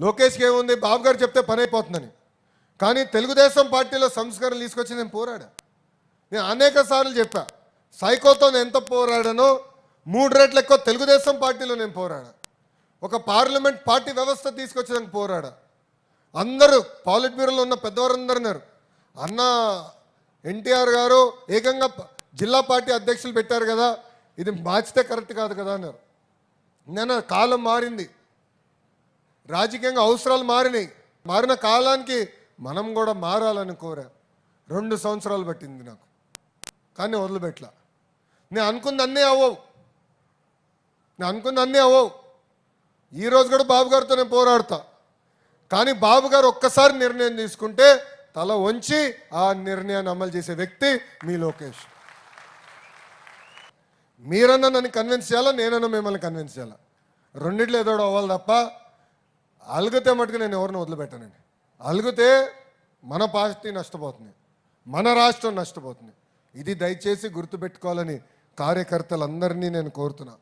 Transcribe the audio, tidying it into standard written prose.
లోకేష్కి ఏముంది, బాబు గారు చెప్తే పని అయిపోతుందని. కానీ తెలుగుదేశం పార్టీలో సంస్కరణలు తీసుకొచ్చి నేను పోరాడా. నేను అనేక సార్లు చెప్పా, సైకోతో నేను ఎంత పోరాడానో 3 రెట్లు ఎక్కువ తెలుగుదేశం పార్టీలో నేను పోరాడా. ఒక పార్లమెంట్ పార్టీ వ్యవస్థ తీసుకొచ్చేదానికి పోరాడా. అందరూ పాలిట్ బ్యూరోలో ఉన్న పెద్దవారందరూ అన్నారు, అన్న ఎన్టీఆర్ గారు ఏకంగా జిల్లా పార్టీ అధ్యక్షులు పెట్టారు కదా, ఇది మార్చితే కరెక్ట్ కాదు కదా అన్నారు. నేను కాలం మారింది, రాజకీయంగా అవసరాలు మారినాయి. మారిన కాలానికి మనం కూడా మారాలని కోరా. 2 సంవత్సరాలు పట్టింది నాకు, కానీ వదిలిపెట్టలా. నేను అనుకుంది అన్నీ అవ్వవు. ఈరోజు కూడా బాబు గారితో నేను పోరాడతా. కానీ బాబు గారు ఒక్కసారి నిర్ణయం తీసుకుంటే తల వంచి ఆ నిర్ణయాన్ని అమలు చేసే వ్యక్తి మీ లోకేష్. మీరన్నా నన్ను కన్విన్స్ చేయాలా, నేనన్నా మిమ్మల్ని కన్విన్స్ చేయాలా. రెండిట్లో ఏదో అవ్వాలి తప్ప అలుగుతే మటుకు నేను ఎవరిని వదిలిపెట్టానండి. అలుగుతే మన పార్టీ నష్టపోతుంది, మన రాష్ట్రం నష్టపోతుంది. ఇది దయచేసి గుర్తుపెట్టుకోవాలని కార్యకర్తలందరినీ నేను కోరుతున్నా.